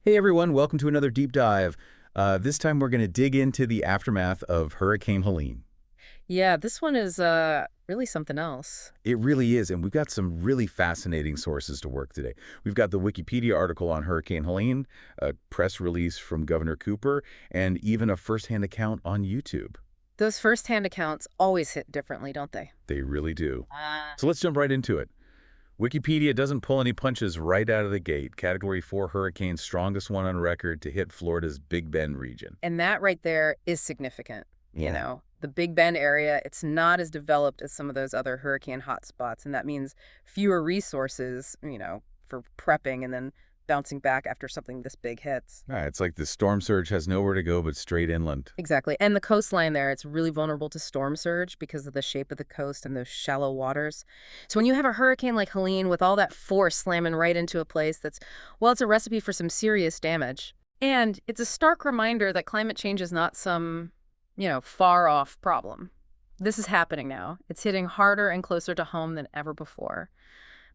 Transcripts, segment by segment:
Hey everyone, welcome to another deep dive. This time we're going to dig into the aftermath of Hurricane Helene. Yeah, this one is really something else. It really is, and we've got some really fascinating sources to work today. We've got the Wikipedia article on Hurricane Helene, a press release from Governor Cooper, and even a first-hand account on YouTube. Those first-hand accounts always hit differently, don't they? They really do. Ah. So let's jump right into it. Wikipedia doesn't pull any punches right out of the gate. Category 4 hurricane, strongest one on record to hit Florida's Big Bend region. And that right there is significant. Yeah. The Big Bend area, it's not as developed as some of those other hurricane hotspots, and that means fewer resources, for prepping and then bouncing back after something this big hits. It's like the storm surge has nowhere to go but straight inland. Exactly. And the coastline there, it's really vulnerable to storm surge because of the shape of the coast and those shallow waters. So when you have a hurricane like Helene with all that force slamming right into a place well, it's a recipe for some serious damage. And it's a stark reminder that climate change is not some, far off problem. This is happening now. It's hitting harder and closer to home than ever before.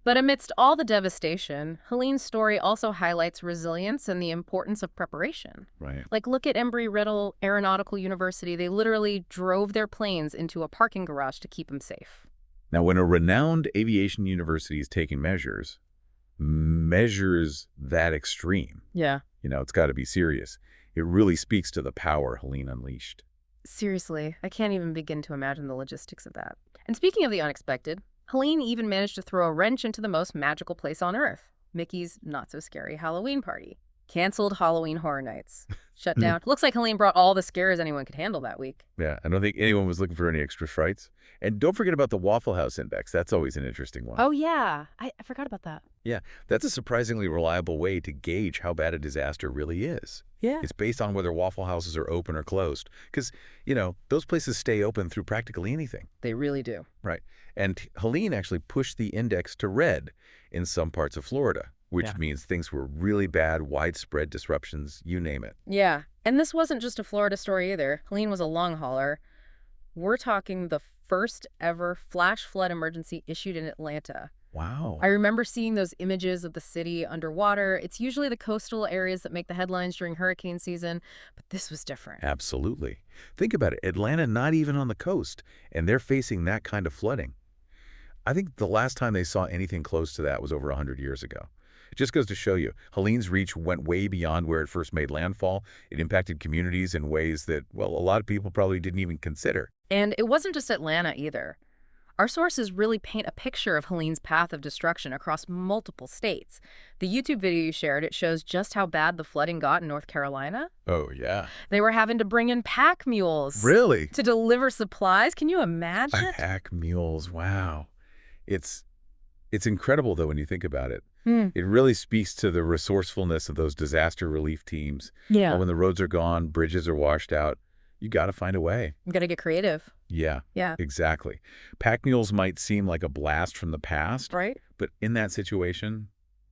But amidst all the devastation, Helene's story also highlights resilience and the importance of preparation. Right. Like, look at Embry-Riddle Aeronautical University. They literally drove their planes into a parking garage to keep them safe. Now, when a renowned aviation university is taking measures that extreme, Yeah. it's got to be serious. It really speaks to the power Helene unleashed. Seriously, I can't even begin to imagine the logistics of that. And speaking of the unexpected, Helene even managed to throw a wrench into the most magical place on Earth, Mickey's not-so-scary Halloween party. Canceled Halloween Horror Nights. Shut down. Looks like Helene brought all the scares anyone could handle that week. Yeah, I don't think anyone was looking for any extra frights. And don't forget about the Waffle House Index. That's always an interesting one. Oh, yeah. I forgot about that. Yeah, that's a surprisingly reliable way to gauge how bad a disaster really is. Yeah. It's based on whether Waffle Houses are open or closed. Because, those places stay open through practically anything. They really do. Right. And Helene actually pushed the index to red in some parts of Florida, which Yeah. means things were really bad, widespread disruptions, you name it. Yeah. And this wasn't just a Florida story either. Helene was a long hauler. We're talking the first ever flash flood emergency issued in Atlanta. Wow. I remember seeing those images of the city underwater. It's usually the coastal areas that make the headlines during hurricane season, but this was different. Absolutely. Think about it. Atlanta not even on the coast, and they're facing that kind of flooding. I think the last time they saw anything close to that was over 100 years ago. It just goes to show you, Helene's reach went way beyond where it first made landfall. It impacted communities in ways that, well, a lot of people probably didn't even consider. And it wasn't just Atlanta either. Our sources really paint a picture of Helene's path of destruction across multiple states. The YouTube video you shared, it shows just how bad the flooding got in North Carolina. Oh, yeah. They were having to bring in pack mules Really? to deliver supplies. Can you imagine? Pack mules, wow. It's incredible, though, when you think about it. Hmm. It really speaks to the resourcefulness of those disaster relief teams. Yeah. When the roads are gone, bridges are washed out, you got to find a way. You got to get creative. Yeah, Yeah. exactly. Pack mules might seem like a blast from the past, Right? but in that situation,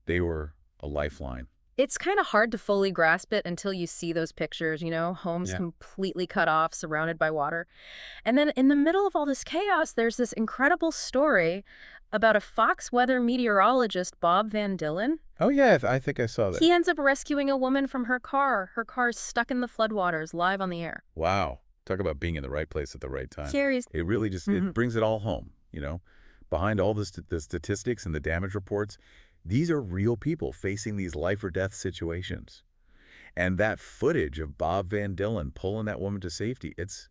they were a lifeline. It's kind of hard to fully grasp it until you see those pictures, homes Yeah. completely cut off, surrounded by water. And then in the middle of all this chaos, there's this incredible story about a Fox weather meteorologist, Bob Van Dillen. Oh, yeah, I think I saw that. He ends up rescuing a woman from her car. Her car's stuck in the floodwaters, live on the air. Wow. Talk about being in the right place at the right time. Serious. It really just it brings it all home. Behind all the statistics and the damage reports, these are real people facing these life or death situations. And that footage of Bob Van Dillen pulling that woman to safety, it's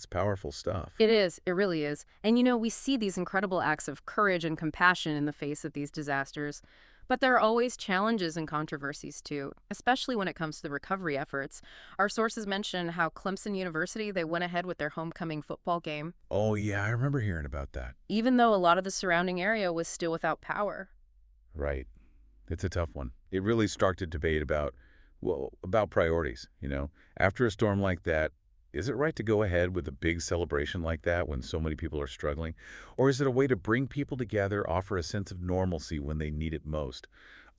powerful stuff. It is. It really is. And we see these incredible acts of courage and compassion in the face of these disasters. But there are always challenges and controversies, too, especially when it comes to the recovery efforts. Our sources mention how Clemson University, they went ahead with their homecoming football game, Oh, yeah, I remember hearing about that. even though a lot of the surrounding area was still without power. Right. It's a tough one. It really sparked a debate about priorities. After a storm like that, is it right to go ahead with a big celebration like that when so many people are struggling? Or is it a way to bring people together, offer a sense of normalcy when they need it most?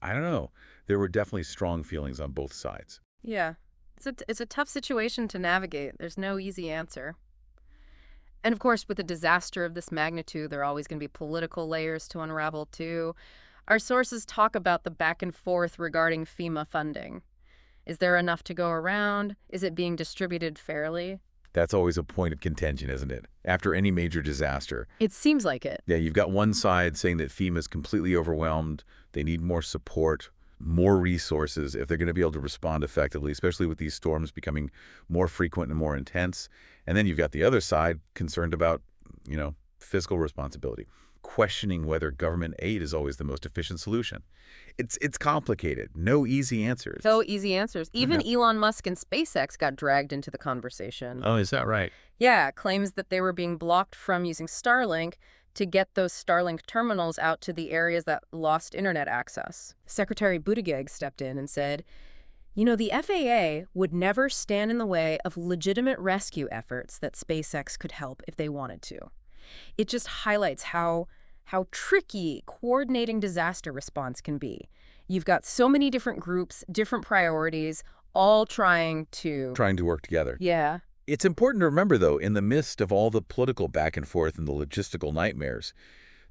I don't know. There were definitely strong feelings on both sides. Yeah, it's a tough situation to navigate. There's no easy answer. And of course, with a disaster of this magnitude, there are always going to be political layers to unravel, too. Our sources talk about the back and forth regarding FEMA funding. Is there enough to go around? Is it being distributed fairly? That's always a point of contention, isn't it? After any major disaster. It seems like it. Yeah, you've got one side saying that FEMA's completely overwhelmed. They need more support, more resources if they're going to be able to respond effectively, especially with these storms becoming more frequent and more intense. And then you've got the other side concerned about, fiscal responsibility, questioning whether government aid is always the most efficient solution. It's complicated. No easy answers. No easy answers. Even No. Elon Musk and SpaceX got dragged into the conversation. Oh, is that right? Yeah, claims that they were being blocked from using Starlink to get those Starlink terminals out to the areas that lost internet access. Secretary Buttigieg stepped in and said, the FAA would never stand in the way of legitimate rescue efforts that SpaceX could help if they wanted to. It just highlights how tricky coordinating disaster response can be. You've got so many different groups, different priorities, all trying to... Trying to work together. Yeah. It's important to remember, though, in the midst of all the political back and forth and the logistical nightmares,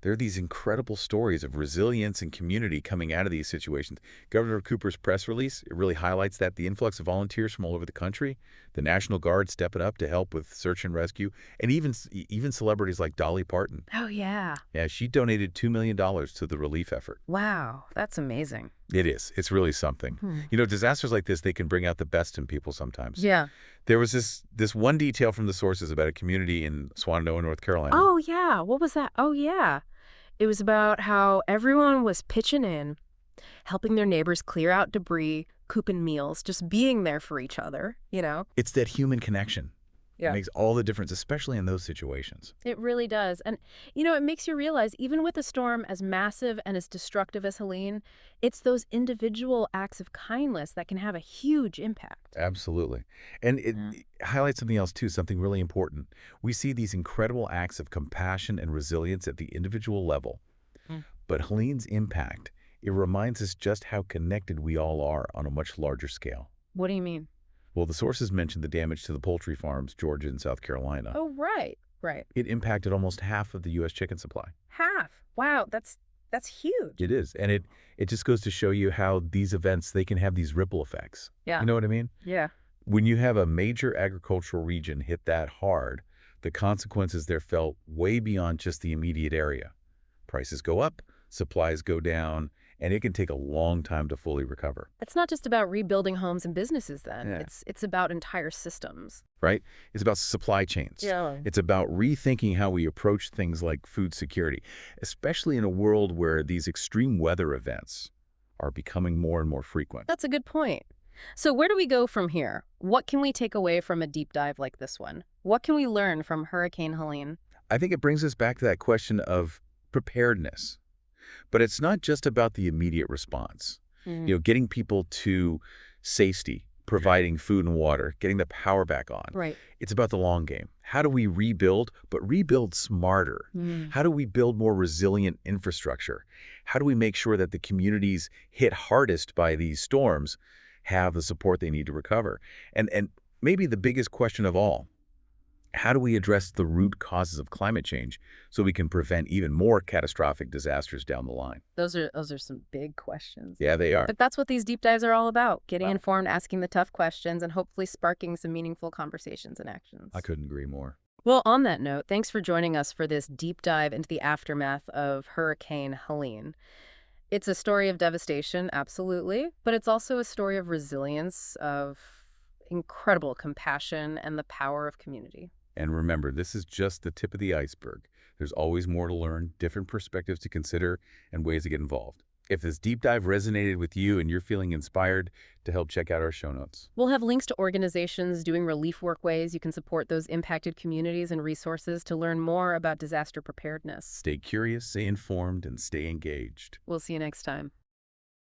there are these incredible stories of resilience and community coming out of these situations. Governor Cooper's press release, it really highlights that the influx of volunteers from all over the country, the National Guard stepping up to help with search and rescue, and even celebrities like Dolly Parton. Oh, yeah. Yeah, she donated $2 million to the relief effort. Wow, that's amazing. It is. It's really something. Disasters like this, they can bring out the best in people sometimes. Yeah. There was this one detail from the sources about a community in Shenandoah, North Carolina. Oh, yeah. What was that? Oh, yeah. It was about how everyone was pitching in, helping their neighbors clear out debris, cooking meals, just being there for each other, It's that human connection. Yeah. It makes all the difference, especially in those situations. It really does. And, it makes you realize, even with a storm as massive and as destructive as Helene, it's those individual acts of kindness that can have a huge impact. Absolutely. And it highlights something else, too, something really important. We see these incredible acts of compassion and resilience at the individual level. But Helene's impact, it reminds us just how connected we all are on a much larger scale. What do you mean? Well, the sources mentioned the damage to the poultry farms, Georgia and South Carolina. Oh, right. It impacted almost half of the U.S. chicken supply. Half. Wow, that's huge. It is. And it just goes to show you how these events, they can have these ripple effects. Yeah. You know what I mean? Yeah. When you have a major agricultural region hit that hard, the consequences they're felt way beyond just the immediate area. Prices go up, supplies go down, and it can take a long time to fully recover. It's not just about rebuilding homes and businesses then. Yeah. It's about entire systems. Right? It's about supply chains. Yeah. It's about rethinking how we approach things like food security, especially in a world where these extreme weather events are becoming more and more frequent. That's a good point. So where do we go from here? What can we take away from a deep dive like this one? What can we learn from Hurricane Helene? I think it brings us back to that question of preparedness. But it's not just about the immediate response. Getting people to safety, providing food and water, getting the power back on. Right. It's about the long game. How do we rebuild, but rebuild smarter? How do we build more resilient infrastructure? How do we make sure that the communities hit hardest by these storms have the support they need to recover? And maybe the biggest question of all, how do we address the root causes of climate change so we can prevent even more catastrophic disasters down the line? Those are some big questions. Yeah, they are. But that's what these deep dives are all about, getting informed, asking the tough questions, and hopefully sparking some meaningful conversations and actions. I couldn't agree more. Well, on that note, thanks for joining us for this deep dive into the aftermath of Hurricane Helene. It's a story of devastation, absolutely, but it's also a story of resilience, of incredible compassion, and the power of community. And remember, this is just the tip of the iceberg. There's always more to learn, different perspectives to consider, and ways to get involved. If this deep dive resonated with you and you're feeling inspired, to help check out our show notes. We'll have links to organizations doing relief work, ways you can support those impacted communities, and resources to learn more about disaster preparedness. Stay curious, stay informed, and stay engaged. We'll see you next time.